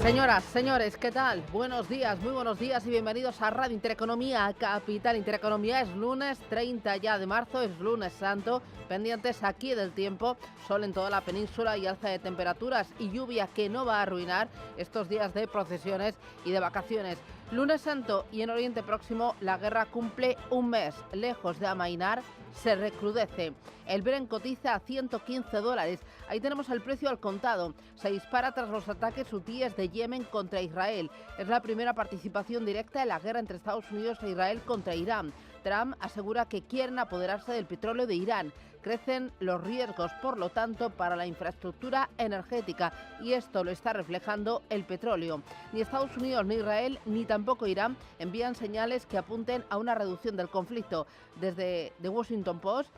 Señoras, señores, ¿qué tal? Buenos días, muy buenos días y bienvenidos a Radio Intereconomía, Capital Intereconomía. Es lunes 30 ya de marzo, es lunes santo, pendientes aquí del tiempo, sol en toda la península y alza de temperaturas y lluvia que no va a arruinar estos días de procesiones y de vacaciones. Lunes santo y en Oriente Próximo la guerra cumple un mes, lejos de amainar, se recrudece. El Brent cotiza a $115. Ahí tenemos el precio al contado. Se dispara tras los ataques hutíes de Yemen contra Israel. Es la primera participación directa en la guerra entre Estados Unidos e Israel contra Irán. Trump asegura que quieren apoderarse del petróleo de Irán. Crecen los riesgos, por lo tanto, para la infraestructura energética y esto lo está reflejando el petróleo. Ni Estados Unidos, ni Israel, ni tampoco Irán envían señales que apunten a una reducción del conflicto. Desde The Washington Post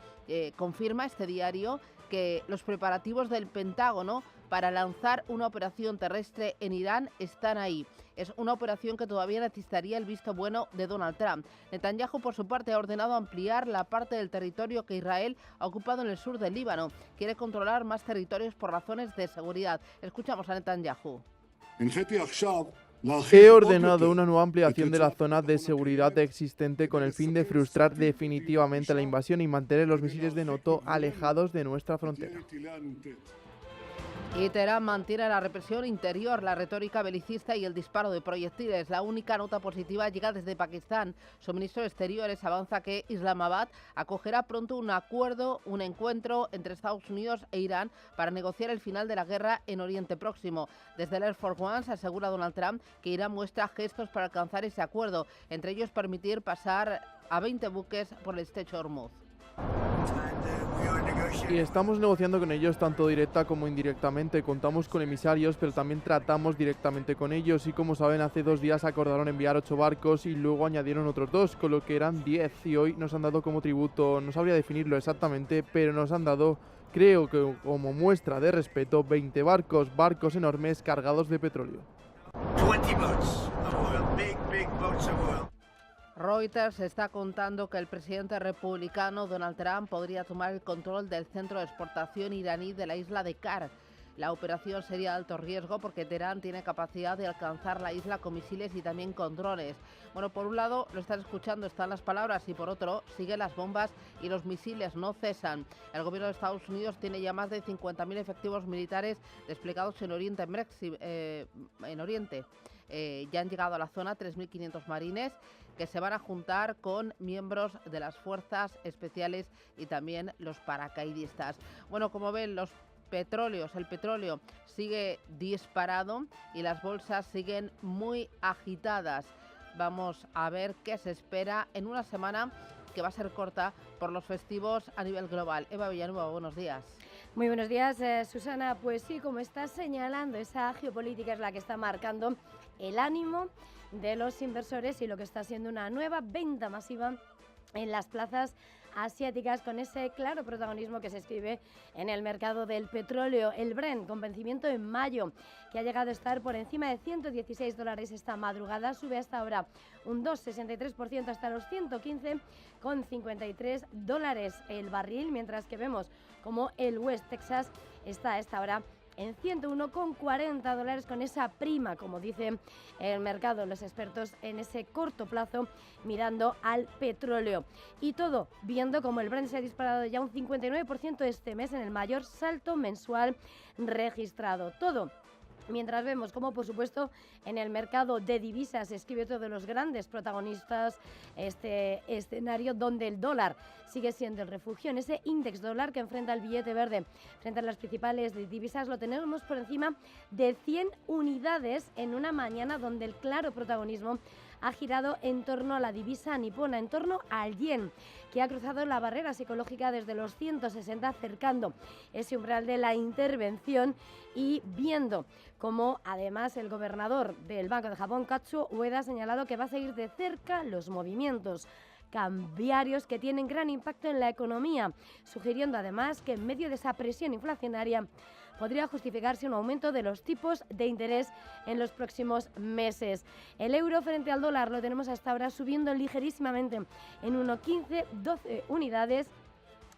confirma este diario que los preparativos del Pentágono para lanzar una operación terrestre en Irán están ahí. Es una operación que todavía necesitaría el visto bueno de Donald Trump. Netanyahu, por su parte, ha ordenado ampliar la parte del territorio que Israel ha ocupado en el sur del Líbano. Quiere controlar más territorios por razones de seguridad. Escuchamos a Netanyahu. He ordenado una nueva ampliación de la zona de seguridad existente con el fin de frustrar definitivamente la invasión y mantener los misiles de NATO alejados de nuestra frontera. Y Teherán mantiene la represión interior, la retórica belicista y el disparo de proyectiles. La única nota positiva llega desde Pakistán. Su ministro de Exteriores avanza que Islamabad acogerá pronto un encuentro entre Estados Unidos e Irán para negociar el final de la guerra en Oriente Próximo. Desde el Air Force One se asegura Donald Trump que Irán muestra gestos para alcanzar ese acuerdo, entre ellos permitir pasar a 20 buques por el estrecho de Hormuz. Y estamos negociando con ellos tanto directa como indirectamente. Contamos con emisarios, pero también tratamos directamente con ellos. Y como saben, hace 2 días acordaron enviar 8 barcos y luego añadieron otros 2, con lo que eran 10. Y hoy nos han dado como tributo, no sabría definirlo exactamente, pero nos han dado, creo que como muestra de respeto, 20 barcos enormes cargados de petróleo. 20 boats of oil, big boats of oil. Reuters está contando que el presidente republicano Donald Trump podría tomar el control del centro de exportación iraní de la isla de Kar. La operación sería de alto riesgo porque Teherán tiene capacidad de alcanzar la isla con misiles y también con drones. Bueno, por un lado lo estás escuchando, están las palabras, y por otro siguen las bombas y los misiles no cesan. El gobierno de Estados Unidos tiene ya más de 50.000 efectivos militares desplegados en Oriente. Ya han llegado a la zona 3.500 marines que se van a juntar con miembros de las fuerzas especiales y también los paracaidistas. Bueno, como ven, el petróleo sigue disparado y las bolsas siguen muy agitadas. Vamos a ver qué se espera en una semana que va a ser corta por los festivos a nivel global. Eva Villanueva, buenos días. Muy buenos días, Susana. Pues sí, como estás señalando, esa geopolítica es la que está marcando el ánimo de los inversores y lo que está siendo una nueva venta masiva en las plazas asiáticas, con ese claro protagonismo que se escribe en el mercado del petróleo. El Brent, con vencimiento en mayo, que ha llegado a estar por encima de $116 esta madrugada, sube hasta ahora un 2,63% hasta los $115,53 el barril, mientras que vemos como el West Texas está a esta hora en $101,40, con esa prima, como dice el mercado, los expertos, en ese corto plazo mirando al petróleo. Y todo viendo como el Brent se ha disparado ya un 59% este mes, en el mayor salto mensual registrado. Todo mientras vemos cómo, por supuesto, en el mercado de divisas se escribe otro de los grandes protagonistas, este escenario donde el dólar sigue siendo el refugio. En ese índice dólar que enfrenta el billete verde frente a las principales divisas, lo tenemos por encima de 100 unidades en una mañana donde el claro protagonismo ha girado en torno a la divisa nipona, en torno al yen, que ha cruzado la barrera psicológica desde los 160, acercando ese umbral de la intervención, y viendo cómo además el gobernador del Banco de Japón, Kazuo Ueda, ha señalado que va a seguir de cerca los movimientos cambiarios que tienen gran impacto en la economía, sugiriendo además que en medio de esa presión inflacionaria podría justificarse un aumento de los tipos de interés en los próximos meses. El euro frente al dólar lo tenemos hasta ahora subiendo ligerísimamente en 1,15, 12 unidades,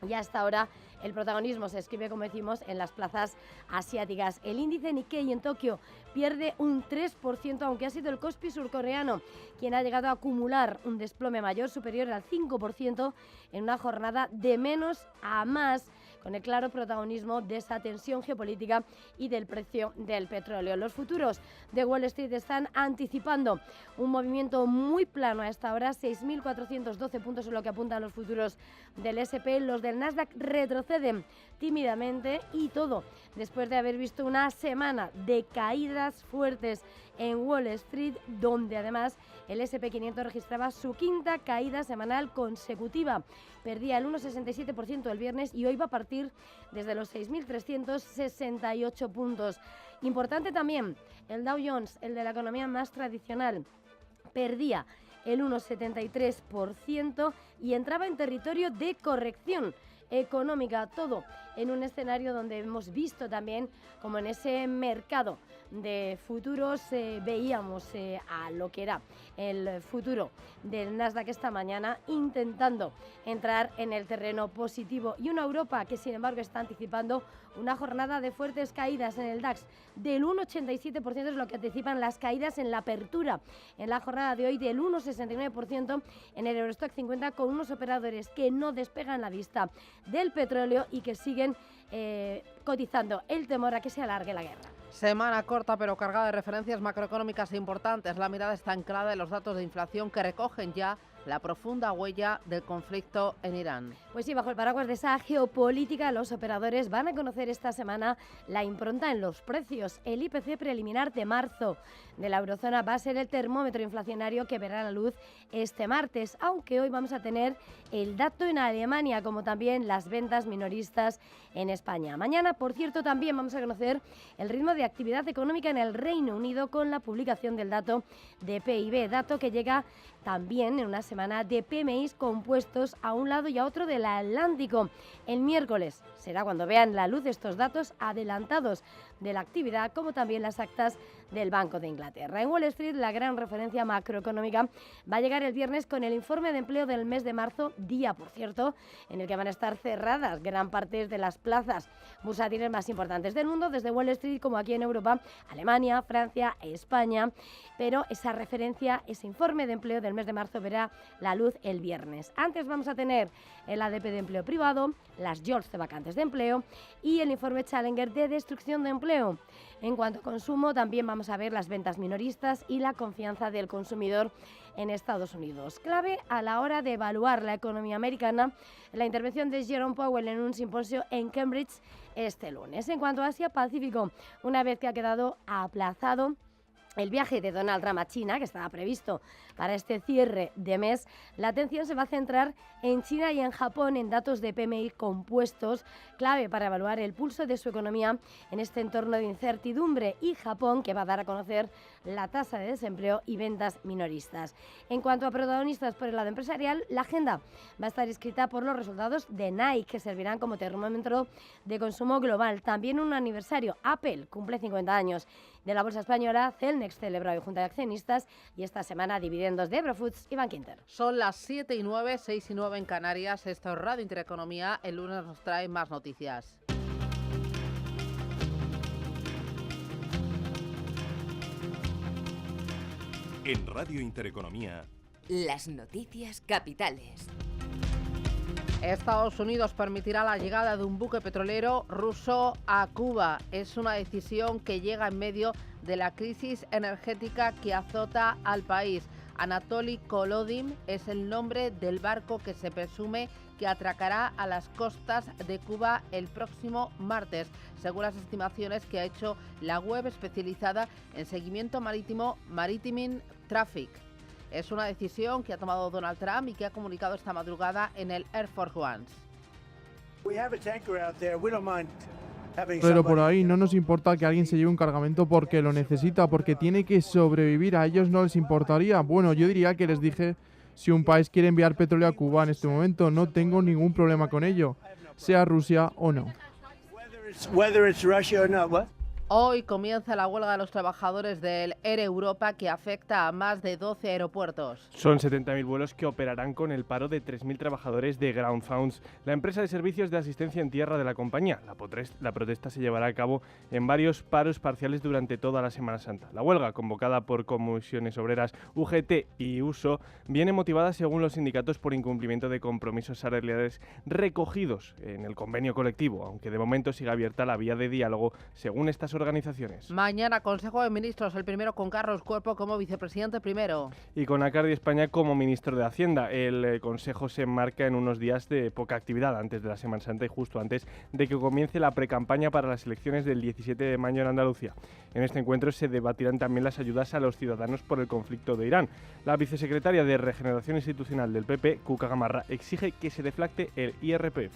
Y hasta ahora el protagonismo se escribe, como decimos, en las plazas asiáticas. El índice Nikkei en Tokio pierde un 3%, aunque ha sido el Kospi surcoreano quien ha llegado a acumular un desplome mayor, superior al 5%, en una jornada de menos a más, con el claro protagonismo de esa tensión geopolítica y del precio del petróleo. Los futuros de Wall Street están anticipando un movimiento muy plano a esta hora, 6.412 puntos en lo que apuntan los futuros del S&P. Los del Nasdaq retroceden tímidamente, y todo después de haber visto una semana de caídas fuertes en Wall Street, donde además el S&P 500 registraba su quinta caída semanal consecutiva. Perdía el 1,67% el viernes y hoy va a partir desde los 6.368 puntos. Importante también el Dow Jones, el de la economía más tradicional, perdía el 1,73% y entraba en territorio de corrección económica, todo en un escenario donde hemos visto también como en ese mercado de futuros veíamos a lo que era el futuro del Nasdaq esta mañana intentando entrar en el terreno positivo, y una Europa que sin embargo está anticipando una jornada de fuertes caídas. En el DAX del 1,87% es lo que anticipan las caídas en la apertura en la jornada de hoy, del 1,69% en el Eurostock 50, con unos operadores que no despegan la vista del petróleo y que siguen cotizando el temor a que se alargue la guerra. Semana corta pero cargada de referencias macroeconómicas importantes. La mirada está anclada en los datos de inflación que recogen ya la profunda huella del conflicto en Irán. Pues sí, bajo el paraguas de esa geopolítica, los operadores van a conocer esta semana la impronta en los precios. El IPC preliminar de marzo de la eurozona va a ser el termómetro inflacionario que verá la luz este martes, aunque hoy vamos a tener el dato en Alemania, como también las ventas minoristas en España. Mañana, por cierto, también vamos a conocer el ritmo de actividad económica en el Reino Unido con la publicación del dato de PIB, dato que llega también en una semana de PMIs compuestos a un lado y a otro del Atlántico. El miércoles será cuando vean la luz estos datos adelantados de la actividad, como también las actas del Banco de Inglaterra. En Wall Street, la gran referencia macroeconómica va a llegar el viernes con el informe de empleo del mes de marzo, día, por cierto, en el que van a estar cerradas gran parte de las plazas bursátiles más importantes del mundo, desde Wall Street como aquí en Europa, Alemania, Francia, España, pero esa referencia, ese informe de empleo del mes de marzo verá la luz el viernes. Antes vamos a tener el ADP de empleo privado, las JOLTS de vacantes de empleo y el informe Challenger de destrucción de empleo. En cuanto a consumo, también vamos a ver las ventas minoristas y la confianza del consumidor en Estados Unidos. Clave a la hora de evaluar la economía americana, la intervención de Jerome Powell en un simposio en Cambridge este lunes. En cuanto a Asia-Pacífico, una vez que ha quedado aplazado el viaje de Donald Trump a China, que estaba previsto para este cierre de mes, la atención se va a centrar en China y en Japón en datos de PMI compuestos, clave para evaluar el pulso de su economía en este entorno de incertidumbre, y Japón, que va a dar a conocer la tasa de desempleo y ventas minoristas. En cuanto a protagonistas por el lado empresarial, la agenda va a estar escrita por los resultados de Nike, que servirán como termómetro de consumo global. También un aniversario, Apple cumple 50 años. De la bolsa española, Celnex celebra hoy junta de accionistas, y esta semana dividendos de Eurofoods y Bankinter. Son las 7:09, 6:09 en Canarias. Esto es Radio Intereconomía. El lunes nos trae más noticias. En Radio Intereconomía, las noticias capitales. Estados Unidos permitirá la llegada de un buque petrolero ruso a Cuba. Es una decisión que llega en medio de la crisis energética que azota al país. Anatoly Kolodin es el nombre del barco que se presume que atracará a las costas de Cuba el próximo martes, según las estimaciones que ha hecho la web especializada en seguimiento marítimo Maritime Traffic. Es una decisión que ha tomado Donald Trump y que ha comunicado esta madrugada en el Air Force One. Pero por ahí no nos importa que alguien se lleve un cargamento porque lo necesita, porque tiene que sobrevivir. A ellos no les importaría. Bueno, yo diría que les dije, si un país quiere enviar petróleo a Cuba en este momento, no tengo ningún problema con ello, sea Rusia o no. Hoy comienza la huelga de los trabajadores del Air Europa que afecta a más de 12 aeropuertos. Son 70.000 vuelos que operarán con el paro de 3.000 trabajadores de Ground Funds, la empresa de servicios de asistencia en tierra de la compañía. La protesta se llevará a cabo en varios paros parciales durante toda la Semana Santa. La huelga, convocada por comisiones obreras UGT y USO, viene motivada, según los sindicatos, por incumplimiento de compromisos salariales recogidos en el convenio colectivo, aunque de momento sigue abierta la vía de diálogo, según estas organizaciones. Mañana Consejo de Ministros, el primero con Carlos Cuerpo como vicepresidente primero. Y con Acardi España como ministro de Hacienda. El Consejo se enmarca en unos días de poca actividad antes de la Semana Santa y justo antes de que comience la precampaña para las elecciones del 17 de mayo en Andalucía. En este encuentro se debatirán también las ayudas a los ciudadanos por el conflicto de Irán. La vicesecretaria de Regeneración Institucional del PP, Cuca Gamarra, exige que se deflacte el IRPF.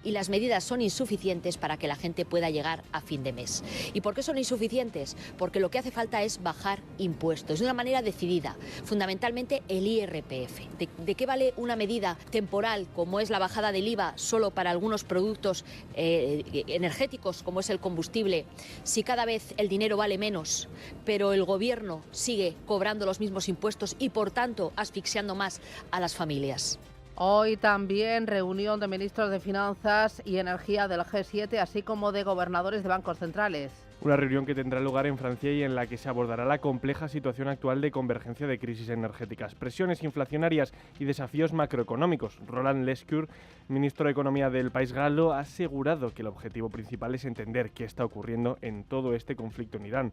Y las medidas son insuficientes para que la gente pueda llegar a fin de mes. ¿Y por qué son insuficientes? Porque lo que hace falta es bajar impuestos de una manera decidida, fundamentalmente el IRPF. ¿De qué vale una medida temporal como es la bajada del IVA solo para algunos productos energéticos como es el combustible, si cada vez el dinero vale menos, pero el gobierno sigue cobrando los mismos impuestos y por tanto asfixiando más a las familias? Hoy también reunión de ministros de Finanzas y Energía del G7, así como de gobernadores de bancos centrales. Una reunión que tendrá lugar en Francia y en la que se abordará la compleja situación actual de convergencia de crisis energéticas, presiones inflacionarias y desafíos macroeconómicos. Roland Lescure, ministro de Economía del país galo, ha asegurado que el objetivo principal es entender qué está ocurriendo en todo este conflicto en Irán.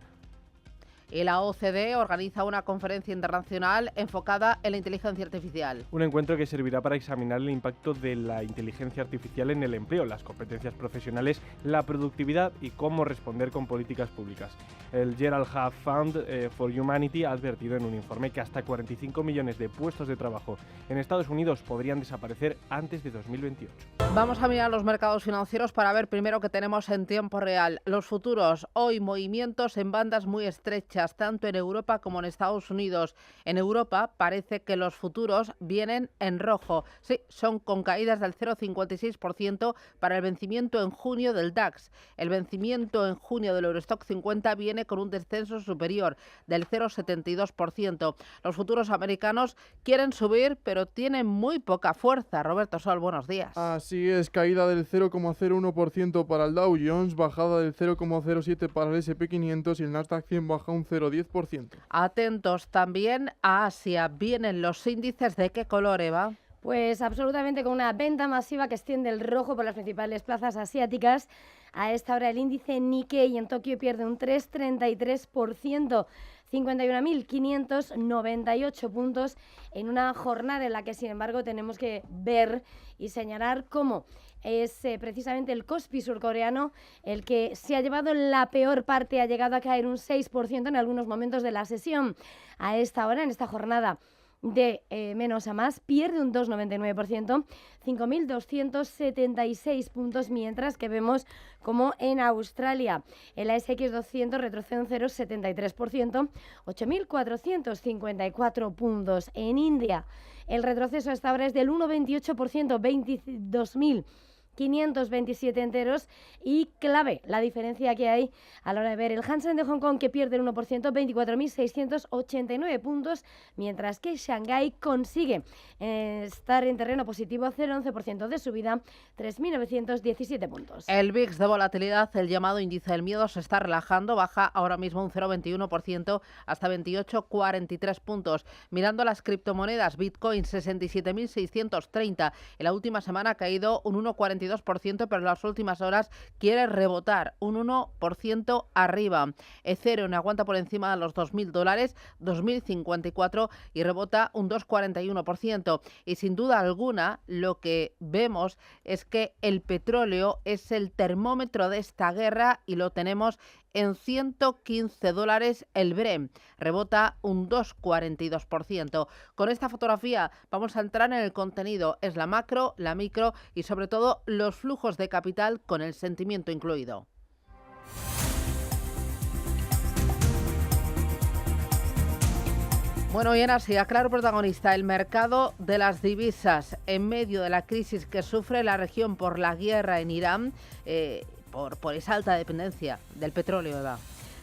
Y la OCDE organiza una conferencia internacional enfocada en la inteligencia artificial. Un encuentro que servirá para examinar el impacto de la inteligencia artificial en el empleo, las competencias profesionales, la productividad y cómo responder con políticas públicas. El Gerald Hub Fund for Humanity ha advertido en un informe que hasta 45 millones de puestos de trabajo en Estados Unidos podrían desaparecer antes de 2028. Vamos a mirar los mercados financieros para ver primero qué tenemos en tiempo real. Los futuros, hoy movimientos en bandas muy estrechas, tanto en Europa como en Estados Unidos. En Europa parece que los futuros vienen en rojo. Sí, son con caídas del 0,56% para el vencimiento en junio del DAX. El vencimiento en junio del Eurostock 50 viene con un descenso superior del 0,72%. Los futuros americanos quieren subir, pero tienen muy poca fuerza. Roberto Sol, buenos días. Así es, caída del 0,01% para el Dow Jones, bajada del 0,07% para el S&P 500 y el Nasdaq 100 baja un 0,10%. Atentos también a Asia. Vienen los índices de qué color, Eva. Pues absolutamente con una venta masiva que extiende el rojo por las principales plazas asiáticas. A esta hora el índice Nikkei en Tokio pierde un 3,33%. 51.598 puntos en una jornada en la que, sin embargo, tenemos que ver y señalar cómo es precisamente el Kospi surcoreano el que se ha llevado la peor parte, ha llegado a caer un 6% en algunos momentos de la sesión. A esta hora, en esta jornada de menos a más, pierde un 2,99%, 5.276 puntos, mientras que vemos como en Australia el ASX 200 retrocede un 0,73%, 8.454 puntos. En India el retroceso hasta ahora es del 1,28%, 22.527 enteros, y clave la diferencia que hay a la hora de ver el Hang Seng de Hong Kong, que pierde el 1%, 24.689 puntos, mientras que Shanghái consigue estar en terreno positivo, 0,11% de subida, 3.917 puntos. El VIX de volatilidad, el llamado índice del miedo, se está relajando, baja ahora mismo un 0,21% hasta 28,43 puntos. Mirando las criptomonedas, Bitcoin 67.630, en la última semana ha caído un 1,42%, pero en las últimas horas quiere rebotar un 1% arriba. Ethereum aguanta por encima de los $2.000, 2.054, y rebota un 2,41%. Y sin duda alguna lo que vemos es que el petróleo es el termómetro de esta guerra y lo tenemos en $115 el Brent, rebota un 2,42%. Con esta fotografía vamos a entrar en el contenido, es la macro, la micro y sobre todo los flujos de capital con el sentimiento incluido. Bueno, y en Asia, claro protagonista, el mercado de las divisas en medio de la crisis que sufre la región por la guerra en Irán. por esa alta dependencia del petróleo, Eva.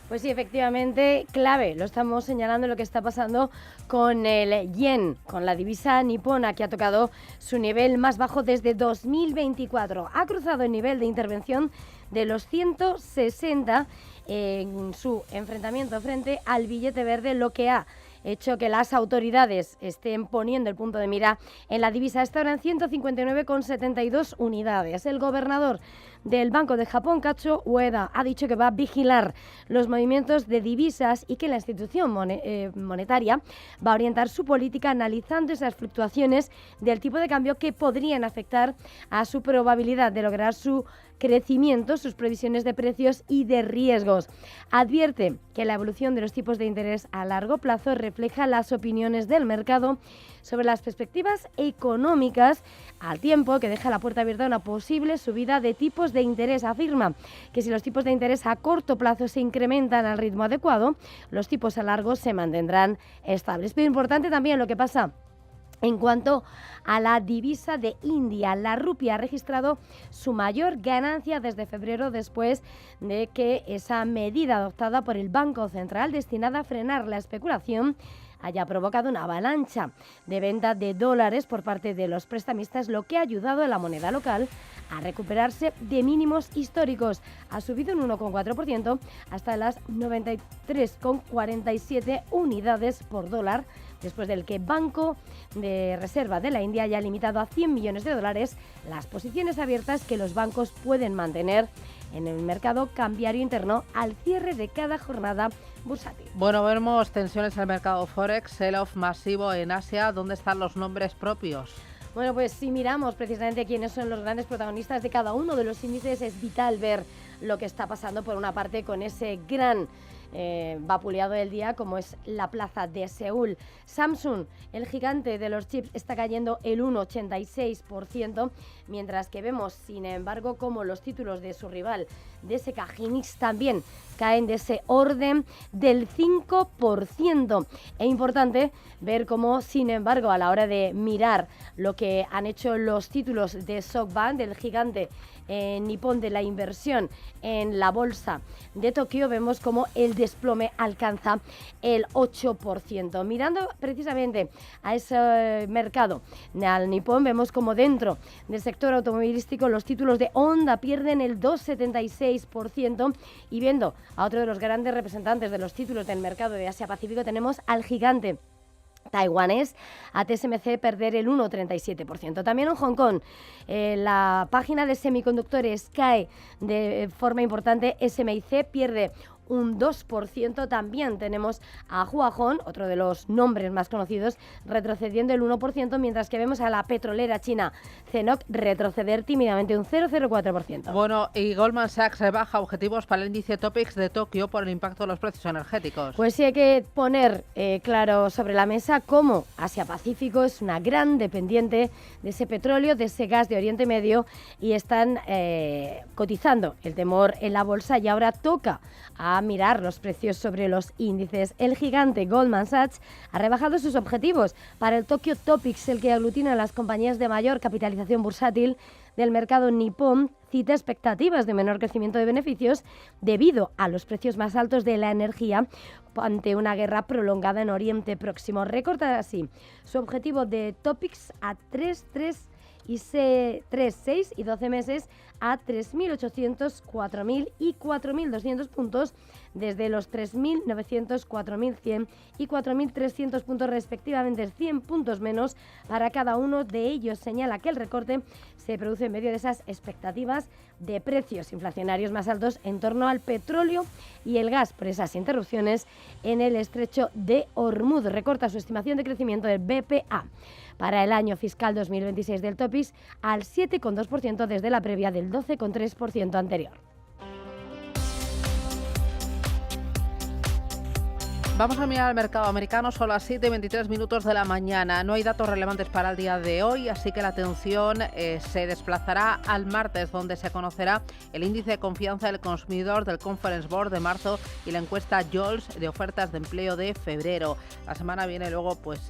Pues sí, efectivamente, clave. Lo estamos señalando lo que está pasando con el yen, con la divisa nipona, que ha tocado su nivel más bajo desde 2024. Ha cruzado el nivel de intervención de los 160 en su enfrentamiento frente al billete verde, lo que ha hecho que las autoridades estén poniendo el punto de mira en la divisa. Está ahora en 159,72 unidades. El gobernador del Banco de Japón, Kazuo Ueda, ha dicho que va a vigilar los movimientos de divisas y que la institución monetaria va a orientar su política analizando esas fluctuaciones del tipo de cambio que podrían afectar a su probabilidad de lograr su crecimiento, sus previsiones de precios y de riesgos. Advierte que la evolución de los tipos de interés a largo plazo refleja las opiniones del mercado sobre las perspectivas económicas, al tiempo que deja la puerta abierta a una posible subida de tipos de interés. Afirma que si los tipos de interés a corto plazo se incrementan al ritmo adecuado, los tipos a largo se mantendrán estables. Pero importante también lo que pasa en cuanto a la divisa de India. La rupia ha registrado su mayor ganancia desde febrero, después de que esa medida adoptada por el Banco Central destinada a frenar la especulación haya provocado una avalancha de venta de dólares por parte de los prestamistas, lo que ha ayudado a la moneda local a recuperarse de mínimos históricos. Ha subido un 1,4% hasta las 93,47 unidades por dólar, después del que Banco de Reserva de la India haya limitado a 100 millones de dólares las posiciones abiertas que los bancos pueden mantener en el mercado cambiario interno al cierre de cada jornada bursátil. Bueno, vemos tensiones en el mercado Forex, sell-off masivo en Asia. ¿Dónde están los nombres propios? Bueno, pues si miramos precisamente quiénes son los grandes protagonistas de cada uno de los índices, es vital ver lo que está pasando por una parte con ese gran vapuleado del día, como es la plaza de Seúl. Samsung, el gigante de los chips, está cayendo el 1,86%, mientras que vemos, sin embargo, como los títulos de su rival, DSK Hynix, también caen de ese orden del 5%. Es importante ver cómo, sin embargo, a la hora de mirar lo que han hecho los títulos de SoftBank, del gigante nipón de la inversión en la bolsa de Tokio, vemos como el desplome alcanza el 8%. Mirando precisamente a ese mercado, al nipón, vemos como dentro del sector automovilístico los títulos de Honda pierden el 2,76%, y viendo a otro de los grandes representantes de los títulos del mercado de Asia-Pacífico, tenemos al gigante taiwanés, a TSMC, perder el 1,37%. También en Hong Kong, la página de semiconductores cae de forma importante. SMIC pierde un 2%. También tenemos a Huajón, otro de los nombres más conocidos, retrocediendo el 1%, mientras que vemos a la petrolera china CNOOC retroceder tímidamente un 0,04%. Bueno, y Goldman Sachs rebaja objetivos para el índice Topix de Tokio por el impacto de los precios energéticos. Pues sí, hay que poner claro sobre la mesa cómo Asia-Pacífico es una gran dependiente de ese petróleo, de ese gas de Oriente Medio, y están cotizando el temor en la bolsa, y ahora toca a mirar los precios sobre los índices. El gigante Goldman Sachs ha rebajado sus objetivos para el Tokyo Topix, el que aglutina a las compañías de mayor capitalización bursátil del mercado nipón. Cita expectativas de menor crecimiento de beneficios debido a los precios más altos de la energía ante una guerra prolongada en Oriente Próximo. Recorta así su objetivo de Topix a 3, 6 y 12 meses a 3.800, 4.000 y 4.200 puntos, desde los 3.900, 4.100 y 4.300 puntos respectivamente, 100 puntos menos para cada uno de ellos. Señala que el recorte se produce en medio de esas expectativas de precios inflacionarios más altos en torno al petróleo y el gas por esas interrupciones en el estrecho de Hormuz. Recorta su estimación de crecimiento del BPA para el año fiscal 2026 del Topix al 7,2% desde la previa del 12,3% anterior. Vamos a mirar el mercado americano, son las 7:23 de la mañana. No hay datos relevantes para el día de hoy, así que la atención se desplazará al martes, donde se conocerá el índice de confianza del consumidor del Conference Board de marzo y la encuesta JOLTS de ofertas de empleo de febrero. La semana viene luego pues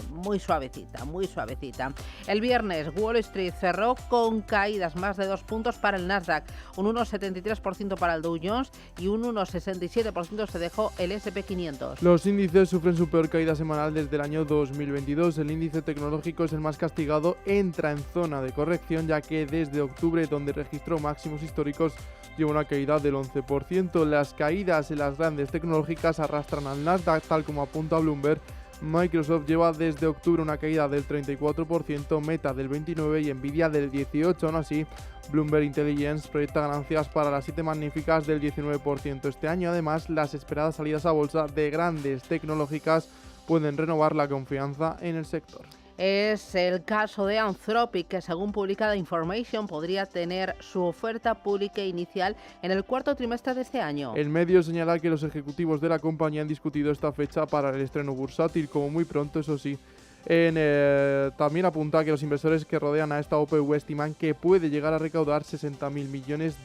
muy suavecita, muy suavecita. El viernes Wall Street cerró con caídas más de 2 puntos para el Nasdaq, un 1,73% para el Dow Jones y un 1,67% se dejó el S&P 500. Los índices sufren su peor caída semanal desde el año 2022. El índice tecnológico es el más castigado, entra en zona de corrección, ya que desde octubre, donde registró máximos históricos, lleva una caída del 11%. Las caídas en las grandes tecnológicas arrastran al Nasdaq, tal como apunta Bloomberg. Microsoft lleva desde octubre una caída del 34%, Meta del 29% y Nvidia del 18%. Aún así, Bloomberg Intelligence proyecta ganancias para las 7 magníficas del 19% este año. Además, las esperadas salidas a bolsa de grandes tecnológicas pueden renovar la confianza en el sector. Es el caso de Anthropic, que según publica The Information podría tener su oferta pública inicial en el cuarto trimestre de este año. El medio señala que los ejecutivos de la compañía han discutido esta fecha para el estreno bursátil, como muy pronto, eso sí. También apunta que los inversores que rodean a esta OPV estiman que puede llegar a recaudar $60.000 millones.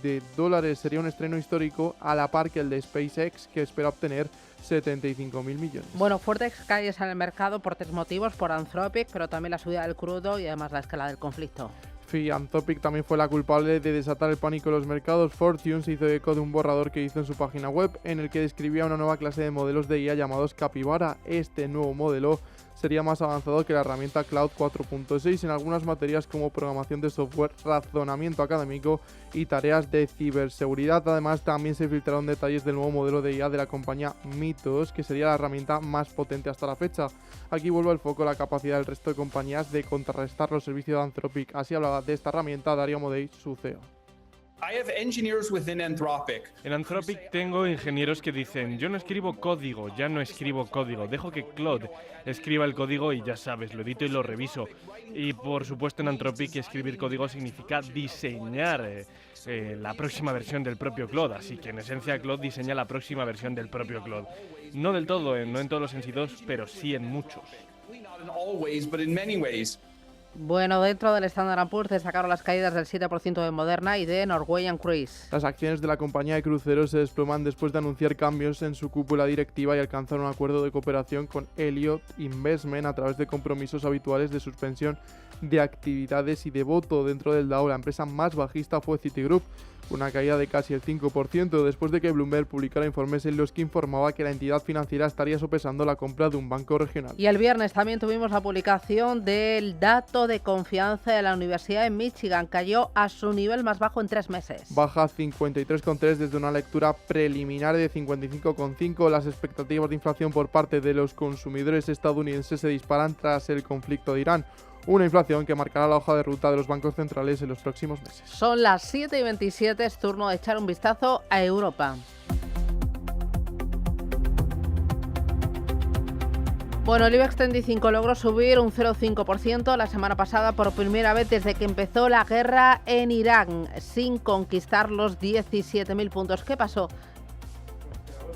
Sería un estreno histórico, a la par que el de SpaceX, que espera obtener $75.000 millones. Bueno, fuertes caídas en el mercado por 3 motivos: por Anthropic, pero también la subida del crudo y además la escala del conflicto. Anthropic también fue la culpable de desatar el pánico en los mercados. Fortune se hizo eco de un borrador que hizo en su página web en el que describía una nueva clase de modelos de IA llamados Capybara. Este nuevo modelo sería más avanzado que la herramienta Cloud 4.6 en algunas materias como programación de software, razonamiento académico y tareas de ciberseguridad. Además, también se filtraron detalles del nuevo modelo de IA de la compañía Mythos, que sería la herramienta más potente hasta la fecha. Aquí vuelve el foco la capacidad del resto de compañías de contrarrestar los servicios de Anthropic. Así hablaba de esta herramienta Dario Amodei, su CEO. En Anthropic tengo ingenieros que dicen: yo no escribo código, ya no escribo código, dejo que Claude escriba el código y ya sabes, lo edito y lo reviso. Y por supuesto en Anthropic escribir código significa diseñar la próxima versión del propio Claude, así que en esencia Claude diseña la próxima versión del propio Claude. No del todo, no en todos los sentidos, pero sí en muchos. Bueno, dentro del Standard & Poor's destacaron las caídas del 7% de Moderna y de Norwegian Cruise. Las acciones de la compañía de cruceros se desploman después de anunciar cambios en su cúpula directiva y alcanzar un acuerdo de cooperación con Elliott Investment a través de compromisos habituales de suspensión de actividades y de voto. Dentro del DAO, la empresa más bajista fue Citigroup, una caída de casi el 5%, después de que Bloomberg publicara informes en los que informaba que la entidad financiera estaría sopesando la compra de un banco regional. Y el viernes también tuvimos la publicación del dato de confianza de la Universidad de Michigan. Cayó a su nivel más bajo en 3 meses. Baja 53,3 desde una lectura preliminar de 55,5. Las expectativas de inflación por parte de los consumidores estadounidenses se disparan tras el conflicto de Irán. Una inflación que marcará la hoja de ruta de los bancos centrales en los próximos meses. Son las 7:27, es turno de echar un vistazo a Europa. Bueno, el IBEX 35 logró subir un 0,5% la semana pasada por primera vez desde que empezó la guerra en Irán, sin conquistar los 17.000 puntos. ¿Qué pasó?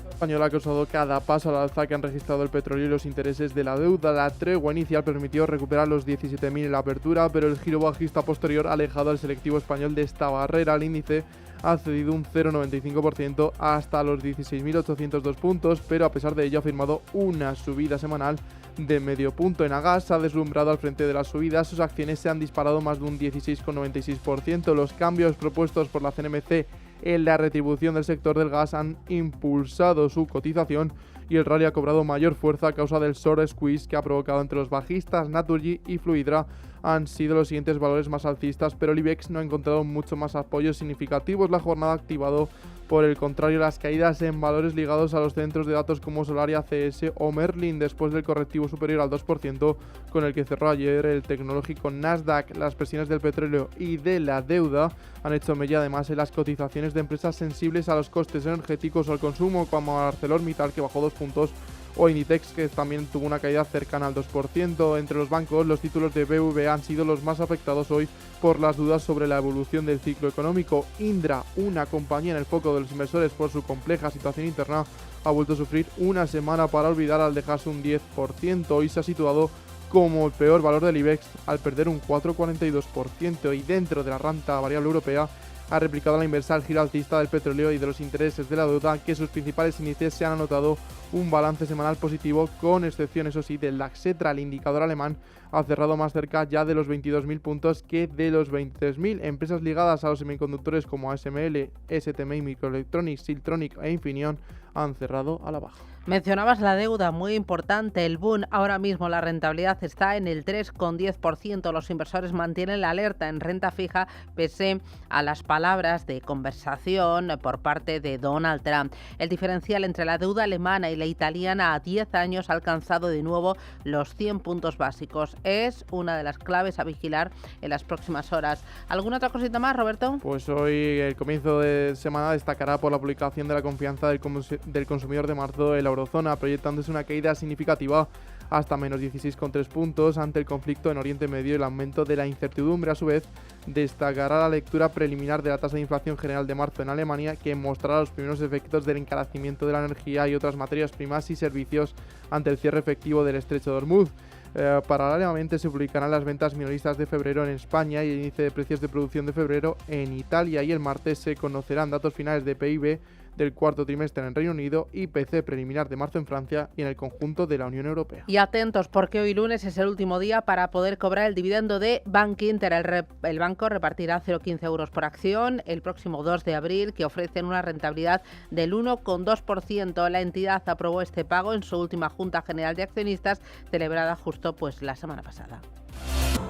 Española ha causado cada paso al alza que han registrado el petróleo y los intereses de la deuda. La tregua inicial permitió recuperar los 17.000 en la apertura, pero el giro bajista posterior ha alejado al selectivo español de esta barrera. El índice ha cedido un 0,95% hasta los 16.802 puntos, pero a pesar de ello ha firmado una subida semanal de medio punto. En Agas ha deslumbrado al frente de las subidas, sus acciones se han disparado más de un 16,96%. Los cambios propuestos por la CNMC en la retribución del sector del gas han impulsado su cotización y el rally ha cobrado mayor fuerza a causa del short squeeze que ha provocado entre los bajistas. Naturgy y Fluidra han sido los siguientes valores más alcistas, pero el IBEX no ha encontrado mucho más apoyos significativos. La jornada ha activado, por el contrario, las caídas en valores ligados a los centros de datos como Solaria, CS o Merlin, después del correctivo superior al 2% con el que cerró ayer el tecnológico Nasdaq. Las presiones del petróleo y de la deuda han hecho mella además en las cotizaciones de empresas sensibles a los costes energéticos o al consumo, como ArcelorMittal, que bajó 2 puntos, o Inditex, que también tuvo una caída cercana al 2%. Entre los bancos, los títulos de BBVA han sido los más afectados hoy por las dudas sobre la evolución del ciclo económico. Indra, una compañía en el foco de los inversores por su compleja situación interna, ha vuelto a sufrir una semana para olvidar al dejarse un 10%. Hoy se ha situado como el peor valor del IBEX al perder un 4,42%, y dentro de la renta variable europea ha replicado la inversa al giro alcista del petróleo y de los intereses de la deuda, que sus principales índices se han anotado un balance semanal positivo, con excepción, eso sí, del DAX. El indicador alemán ha cerrado más cerca ya de los 22.000 puntos que de los 23.000. Empresas ligadas a los semiconductores como ASML, STMI, Microelectronics, Siltronic e Infineon han cerrado a la baja. Mencionabas la deuda, muy importante, el boom. Ahora mismo la rentabilidad está en el 3,10%. Los inversores mantienen la alerta en renta fija pese a las palabras de conversación por parte de Donald Trump. El diferencial entre la deuda alemana y la italiana a 10 años ha alcanzado de nuevo los 100 puntos básicos. Es una de las claves a vigilar en las próximas horas. ¿Alguna otra cosita más, Roberto? Pues hoy, el comienzo de semana, destacará por la publicación de la confianza del consumidor de marzo en la eurozona, proyectándose una caída significativa hasta menos 16,3 puntos ante el conflicto en Oriente Medio y el aumento de la incertidumbre. A su vez, destacará la lectura preliminar de la tasa de inflación general de marzo en Alemania, que mostrará los primeros efectos del encarecimiento de la energía y otras materias primas y servicios ante el cierre efectivo del estrecho de Hormuz. Paralelamente se publicarán las ventas minoristas de febrero en España y el índice de precios de producción de febrero en Italia, y el martes se conocerán datos finales de PIB del cuarto trimestre en el Reino Unido, IPC preliminar de marzo en Francia y en el conjunto de la Unión Europea. Y atentos, porque hoy lunes es el último día para poder cobrar el dividendo de Bankinter. El banco repartirá 0,15 euros por acción el próximo 2 de abril, que ofrecen una rentabilidad del 1,2%. La entidad aprobó este pago en su última Junta General de Accionistas, celebrada justo la semana pasada.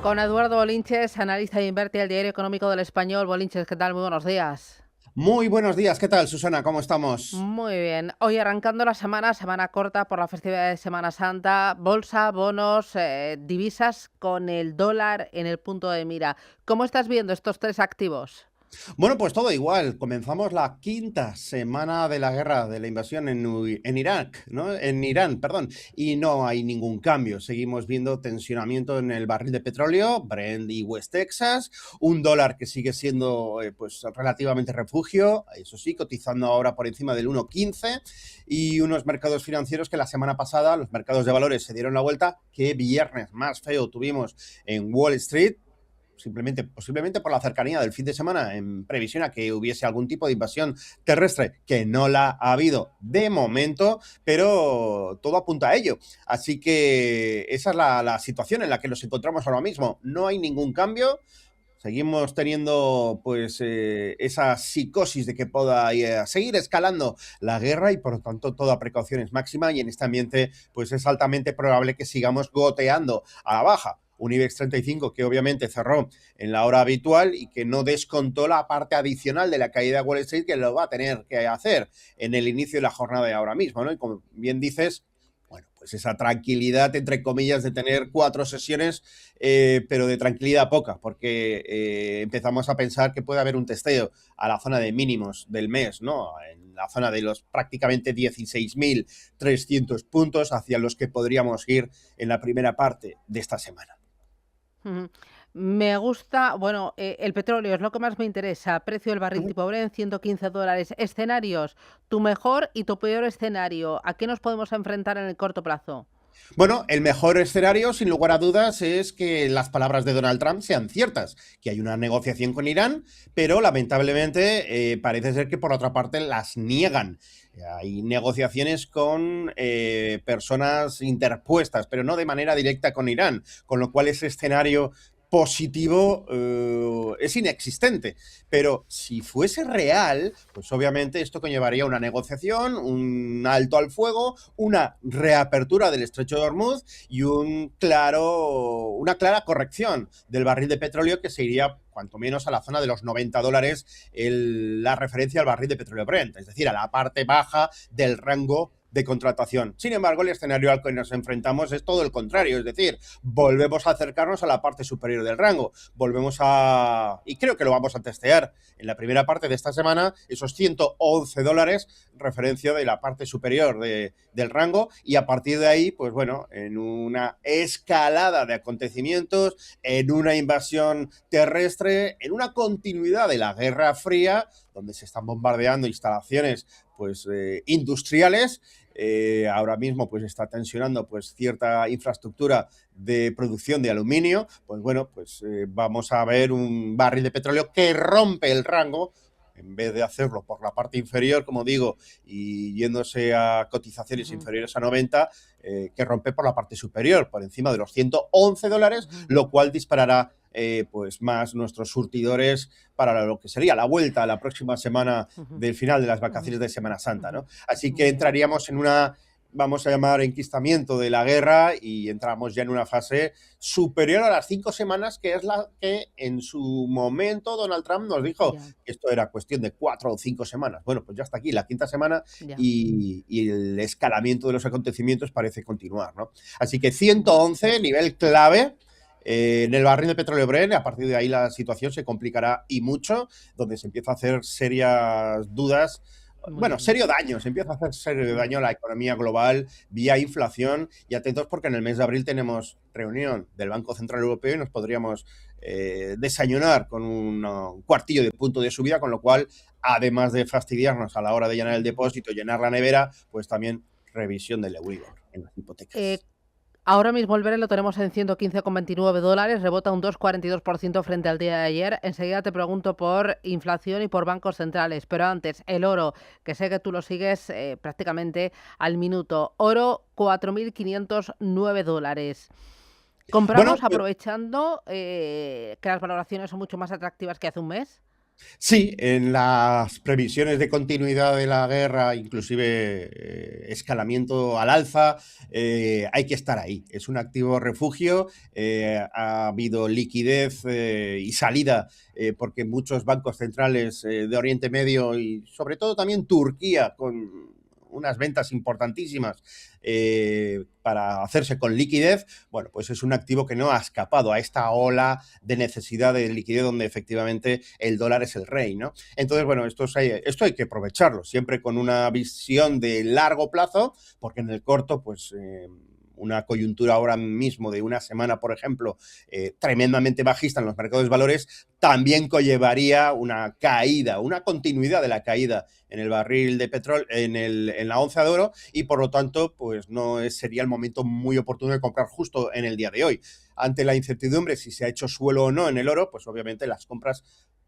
Con Eduardo Bolinches, analista e invierte al Diario Económico del Español. Bolinches, ¿qué tal? Muy buenos días. Muy buenos días, ¿qué tal, Susana? ¿Cómo estamos? Muy bien. Hoy arrancando la semana corta por la festividad de Semana Santa, bolsa, bonos, divisas con el dólar en el punto de mira. ¿Cómo estás viendo estos tres activos? Bueno, pues todo igual. Comenzamos la quinta semana de la guerra, de la invasión en Irak, ¿no? En Irán, perdón, y no hay ningún cambio. Seguimos viendo tensionamiento en el barril de petróleo, Brent y West Texas, un dólar que sigue siendo pues relativamente refugio, eso sí, cotizando ahora por encima del 1,15, y unos mercados financieros que la semana pasada, los mercados de valores, se dieron la vuelta. Qué viernes más feo tuvimos en Wall Street. Posiblemente por la cercanía del fin de semana, en previsión a que hubiese algún tipo de invasión terrestre, que no la ha habido de momento, pero todo apunta a ello. Así que esa es la situación en la que nos encontramos ahora mismo. No hay ningún cambio. Seguimos teniendo pues esa psicosis de que pueda seguir escalando la guerra, y por lo tanto toda precaución es máxima, y en este ambiente pues es altamente probable que sigamos goteando a la baja. Un IBEX 35 que obviamente cerró en la hora habitual y que no descontó la parte adicional de la caída de Wall Street, que lo va a tener que hacer en el inicio de la jornada de ahora mismo, ¿no? Y como bien dices, bueno, pues esa tranquilidad, entre comillas, de tener 4 sesiones, pero de tranquilidad poca, porque empezamos a pensar que puede haber un testeo a la zona de mínimos del mes, ¿no? En la zona de los prácticamente 16.300 puntos, hacia los que podríamos ir en la primera parte de esta semana. Me gusta, bueno, el petróleo es lo que más me interesa. Precio del barril tipo Brent, $115. Escenarios, tu mejor y tu peor escenario. ¿A qué nos podemos enfrentar en el corto plazo? Bueno, el mejor escenario, sin lugar a dudas, es que las palabras de Donald Trump sean ciertas, que hay una negociación con Irán, pero lamentablemente parece ser que por otra parte las niegan. Hay negociaciones con personas interpuestas, pero no de manera directa con Irán, con lo cual ese escenario positivo es inexistente. Pero si fuese real, pues obviamente esto conllevaría una negociación, un alto al fuego, una reapertura del estrecho de Hormuz y una clara corrección del barril de petróleo, que se iría cuanto menos a la zona de los $90 la referencia al barril de petróleo Brent, es decir, a la parte baja del rango de contratación. Sin embargo, el escenario al que nos enfrentamos es todo el contrario, es decir, volvemos a acercarnos a la parte superior del rango, y creo que lo vamos a testear en la primera parte de esta semana, esos $111, referencia de la parte superior del rango, y a partir de ahí, pues bueno, en una escalada de acontecimientos, en una invasión terrestre, en una continuidad de la Guerra Fría, donde se están bombardeando instalaciones pues industriales. Ahora mismo pues está tensionando pues cierta infraestructura de producción de aluminio. Pues bueno, pues vamos a ver un barril de petróleo que rompe el rango, en vez de hacerlo por la parte inferior, como digo, y yéndose a cotizaciones inferiores a 90, que rompe por la parte superior, por encima de los $111, lo cual disparará pues más nuestros surtidores para lo que sería la vuelta a la próxima semana del final de las vacaciones de Semana Santa, ¿no? Así que entraríamos en una, vamos a llamar, enquistamiento de la guerra, y entramos ya en una fase superior a las 5 semanas, que es la que en su momento Donald Trump nos dijo que esto era cuestión de 4 o 5 semanas. Bueno, pues ya está aquí la 5ª semana y el escalamiento de los acontecimientos parece continuar, ¿no? Así que 111, nivel clave. En el barril de petróleo Brent, a partir de ahí la situación se complicará y mucho, donde se empieza a hacer serias dudas, serio daño, se empieza a hacer serio daño a la economía global vía inflación, y atentos porque en el mes de abril tenemos reunión del Banco Central Europeo y nos podríamos desayunar con un cuartillo de punto de subida, con lo cual, además de fastidiarnos a la hora de llenar el depósito, llenar la nevera, pues también revisión del Euribor en las hipotecas. Ahora mismo el Brent lo tenemos en $115,29, rebota un 2,42% frente al día de ayer. Enseguida te pregunto por inflación y por bancos centrales, pero antes el oro, que sé que tú lo sigues prácticamente al minuto. Oro, $4.509. ¿Compramos aprovechando que las valoraciones son mucho más atractivas que hace un mes? Sí, en las previsiones de continuidad de la guerra, inclusive escalamiento al alza, hay que estar ahí. Es un activo refugio, ha habido liquidez y salida porque muchos bancos centrales de Oriente Medio y sobre todo también Turquía, con unas ventas importantísimas para hacerse con liquidez, bueno, pues es un activo que no ha escapado a esta ola de necesidad de liquidez donde efectivamente el dólar es el rey, ¿no? Entonces, bueno, esto hay que aprovecharlo, siempre con una visión de largo plazo, porque en el corto, pues una coyuntura ahora mismo de una semana, por ejemplo, tremendamente bajista en los mercados de valores, también conllevaría una caída, una continuidad de la caída en el barril de petróleo, en la onza de oro, y por lo tanto, pues no sería el momento muy oportuno de comprar justo en el día de hoy. Ante la incertidumbre si se ha hecho suelo o no en el oro, pues obviamente las compras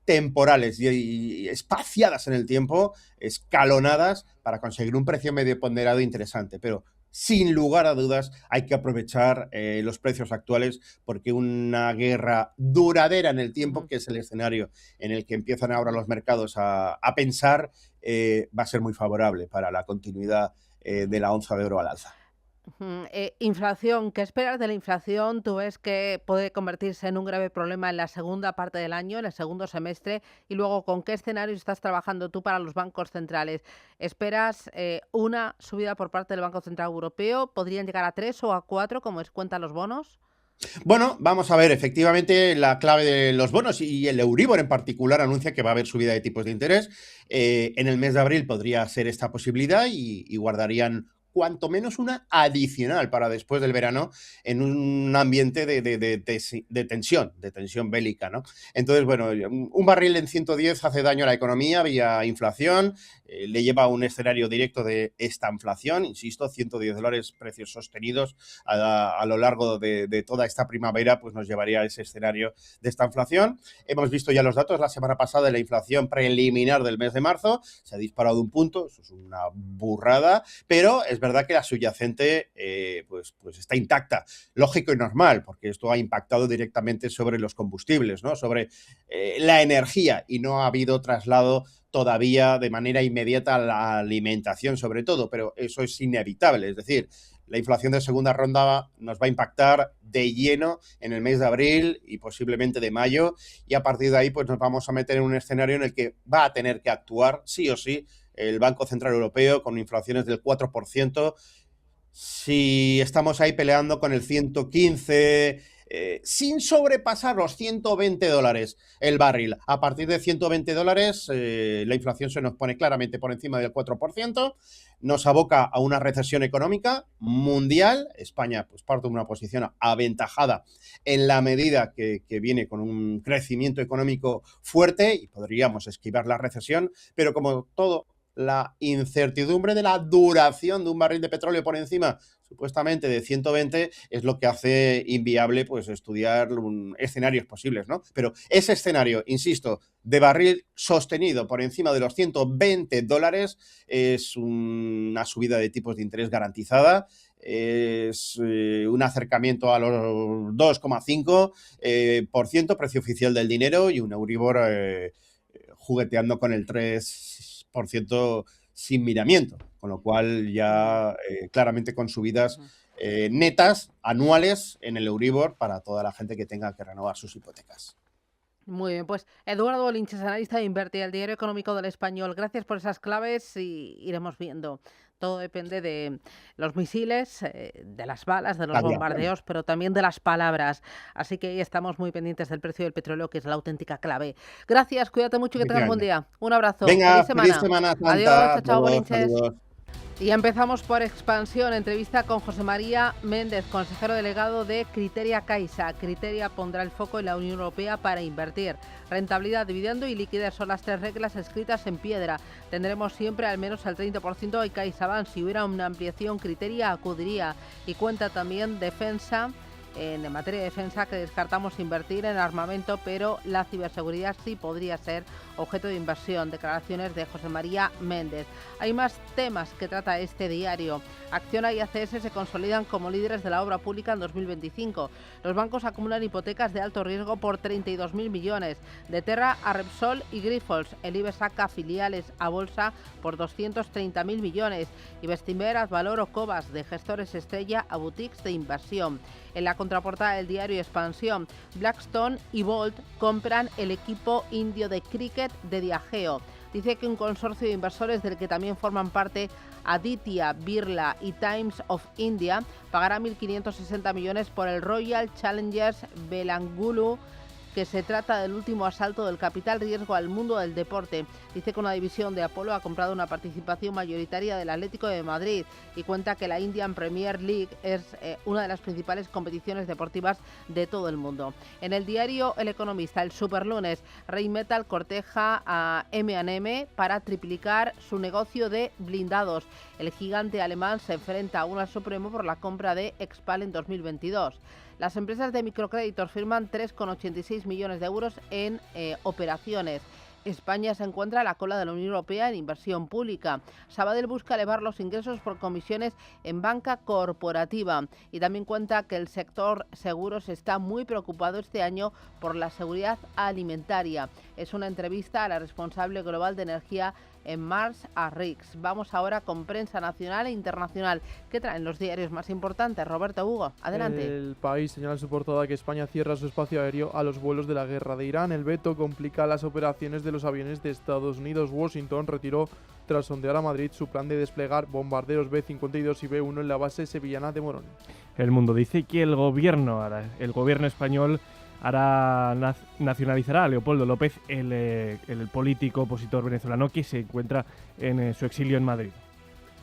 temporales y espaciadas en el tiempo, escalonadas, para conseguir un precio medio ponderado interesante, pero sin lugar a dudas hay que aprovechar los precios actuales, porque una guerra duradera en el tiempo, que es el escenario en el que empiezan ahora los mercados a pensar, va a ser muy favorable para la continuidad de la onza de oro al alza. Inflación, ¿qué esperas de la inflación? ¿Tú ves que puede convertirse en un grave problema en la segunda parte del año, en el segundo semestre? Y luego, ¿con qué escenario estás trabajando tú para los bancos centrales? ¿Esperas una subida por parte del Banco Central Europeo? ¿Podrían llegar a 3 o a 4, como cuentan los bonos? Bueno, vamos a ver, efectivamente la clave de los bonos y el Euribor en particular anuncia que va a haber subida de tipos de interés. En el mes de abril podría ser esta posibilidad y guardarían cuanto menos una adicional para después del verano, en un ambiente de tensión bélica, ¿no? Entonces, bueno, un barril en 110 hace daño a la economía vía inflación, le lleva a un escenario directo de esta inflación, insisto, $110, precios sostenidos a lo largo de toda esta primavera, pues nos llevaría a ese escenario de esta inflación. Hemos visto ya los datos la semana pasada de la inflación preliminar del mes de marzo, se ha disparado un punto, eso es una burrada, pero es verdad que la subyacente pues está intacta, lógico y normal, porque esto ha impactado directamente sobre los combustibles, ¿no? Sobre la energía, y no ha habido traslado todavía de manera inmediata a la alimentación sobre todo, pero eso es inevitable, es decir, la inflación de segunda ronda nos va a impactar de lleno en el mes de abril y posiblemente de mayo, y a partir de ahí pues nos vamos a meter en un escenario en el que va a tener que actuar sí o sí el Banco Central Europeo con inflaciones del 4%. Si estamos ahí peleando con el 115, sin sobrepasar los $120 el barril. A partir de $120, la inflación se nos pone claramente por encima del 4%, nos aboca a una recesión económica mundial. España pues parte de una posición aventajada en la medida que viene con un crecimiento económico fuerte y podríamos esquivar la recesión, pero como todo, la incertidumbre de la duración de un barril de petróleo por encima supuestamente de 120 es lo que hace inviable pues estudiar escenarios posibles, ¿no? Pero ese escenario, insisto, de barril sostenido por encima de los $120 es una subida de tipos de interés garantizada, es un acercamiento a los 2,5%, precio oficial del dinero, y un Euribor jugueteando con el 3% sin miramiento, con lo cual ya claramente con subidas netas anuales en el Euribor para toda la gente que tenga que renovar sus hipotecas. Muy bien, pues Eduardo Bolinches, analista de Invertir, el diario económico del Español. Gracias por esas claves y iremos viendo. Todo depende de los misiles, de las balas, de los bombardeos, pero también de las palabras. Así que estamos muy pendientes del precio del petróleo, que es la auténtica clave. Gracias, cuídate mucho y que tengas buen día. Un abrazo. Venga, feliz semana Santa. Adiós, chao, Bolinches. Adiós. Y empezamos por Expansión, entrevista con José María Méndez, consejero delegado de Criteria Caixa. Criteria pondrá el foco en la Unión Europea para invertir. Rentabilidad, dividendo y liquidez son las tres reglas escritas en piedra. Tendremos siempre al menos el 30% de CaixaBank. Si hubiera una ampliación, Criteria acudiría. Y cuenta también defensa. En materia de defensa, que descartamos invertir en armamento, pero la ciberseguridad sí podría ser objeto de inversión. Declaraciones de José María Méndez. Hay más temas que trata este diario. Acciona y ACS se consolidan como líderes de la obra pública en 2025. Los bancos acumulan hipotecas de alto riesgo por 32.000 millones. De Terra a Repsol y Grifols. El IBEX saca filiales a bolsa por 230.000 millones. Y Bestinver, Advalor o Cobas, de gestores estrella a boutiques de inversión. En la contraportada del diario Expansión, Blackstone y Bolt compran el equipo indio de cricket de Diageo. Dice que un consorcio de inversores del que también forman parte Aditya Birla y Times of India pagará 1.560 millones por el Royal Challengers Belangulu, que se trata del último asalto del capital riesgo al mundo del deporte. Dice que una división de Apolo ha comprado una participación mayoritaria del Atlético de Madrid y cuenta que la Indian Premier League es una de las principales competiciones deportivas de todo el mundo. En el diario El Economista, el superlunes, Rheinmetall corteja a M&M para triplicar su negocio de blindados. El gigante alemán se enfrenta a una Supremo por la compra de Expal en 2022. Las empresas de microcréditos firman 3,86 millones de euros en operaciones. España se encuentra a la cola de la Unión Europea en inversión pública. Sabadell busca elevar los ingresos por comisiones en banca corporativa y también cuenta que el sector seguros está muy preocupado este año por la seguridad alimentaria. Es una entrevista a la responsable global de energía en Mars a Rix. Vamos ahora con prensa nacional e internacional. ¿Qué traen los diarios más importantes? Roberto Hugo, adelante. El País señala en su portada que España cierra su espacio aéreo a los vuelos de la guerra de Irán. El veto complica las operaciones de los aviones de Estados Unidos. Washington retiró, tras sondear a Madrid, su plan de desplegar bombarderos B-52 y B-1 en la base sevillana de Morón. El Mundo dice que el gobierno español nacionalizará a Leopoldo López, el político opositor venezolano que se encuentra en su exilio en Madrid.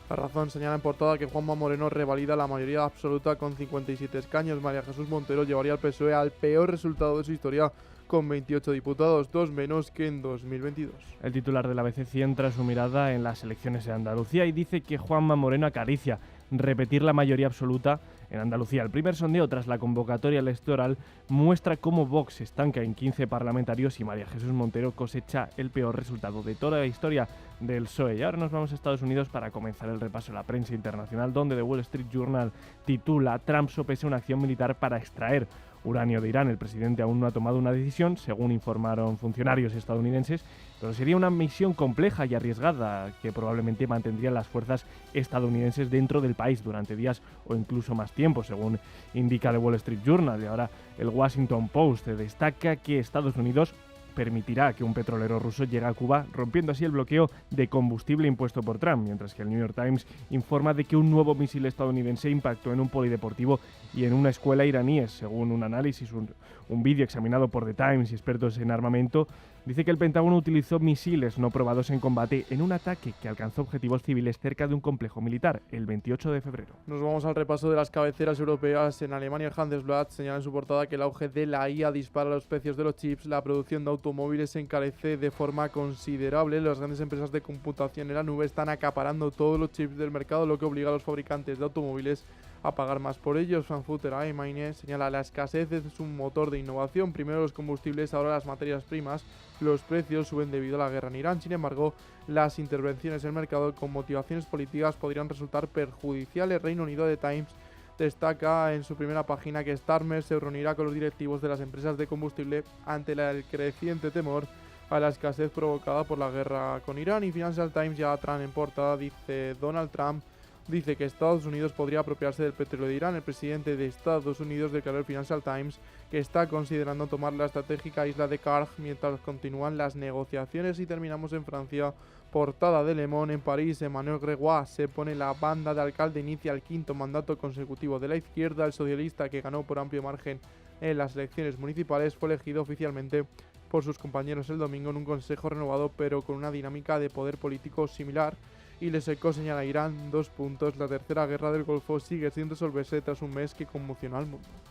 La Razón señala en portada que Juanma Moreno revalida la mayoría absoluta con 57 escaños. María Jesús Montero llevaría al PSOE al peor resultado de su historia, con 28 diputados, 2 menos que en 2022. El titular de la ABC centra su mirada en las elecciones en Andalucía y dice que Juanma Moreno acaricia repetir la mayoría absoluta en Andalucía. El primer sondeo tras la convocatoria electoral muestra cómo Vox se estanca en 15 parlamentarios y María Jesús Montero cosecha el peor resultado de toda la historia del PSOE. Y ahora nos vamos a Estados Unidos para comenzar el repaso de la prensa internacional, donde The Wall Street Journal titula: Trump sopesa una acción militar para extraer uranio de Irán. El presidente aún no ha tomado una decisión, según informaron funcionarios estadounidenses, pero sería una misión compleja y arriesgada que probablemente mantendrían las fuerzas estadounidenses dentro del país durante días o incluso más tiempo, según indica The Wall Street Journal. Y ahora el Washington Post destaca que Estados Unidos permitirá que un petrolero ruso llegue a Cuba, rompiendo así el bloqueo de combustible impuesto por Trump, mientras que el New York Times informa de que un nuevo misil estadounidense impactó en un polideportivo y en una escuela iraníes. Según un análisis, un vídeo examinado por The Times y expertos en armamento, dice que el Pentágono utilizó misiles no probados en combate en un ataque que alcanzó objetivos civiles cerca de un complejo militar el 28 de febrero. Nos vamos al repaso de las cabeceras europeas. En Alemania, el Handelsblatt señala en su portada que el auge de la IA dispara los precios de los chips, la producción de automóviles se encarece de forma considerable, las grandes empresas de computación en la nube están acaparando todos los chips del mercado, lo que obliga a los fabricantes de automóviles a pagar más por ellos. Frankfurter Allgemeine señala la escasez es un motor de innovación, primero los combustibles, ahora las materias primas, los precios suben debido a la guerra en Irán. Sin embargo, las intervenciones en el mercado con motivaciones políticas podrían resultar perjudiciales. Reino Unido, The Times destaca en su primera página que Starmer se reunirá con los directivos de las empresas de combustible ante el creciente temor a la escasez provocada por la guerra con Irán. Y Financial Times ya trae en portada, dice Donald Trump dice que Estados Unidos podría apropiarse del petróleo de Irán. El presidente de Estados Unidos declaró al Financial Times que está considerando tomar la estratégica isla de Karg mientras continúan las negociaciones. Y terminamos en Francia, portada de Le Monde. En París, Emmanuel Grégoire se pone la banda de alcalde, inicia el quinto mandato consecutivo de la izquierda. El socialista, que ganó por amplio margen en las elecciones municipales, fue elegido oficialmente por sus compañeros el domingo en un consejo renovado pero con una dinámica de poder político similar. Y Le Secó señala a Irán, 2 puntos, la tercera guerra del Golfo sigue sin resolverse tras un mes que conmocionó al mundo.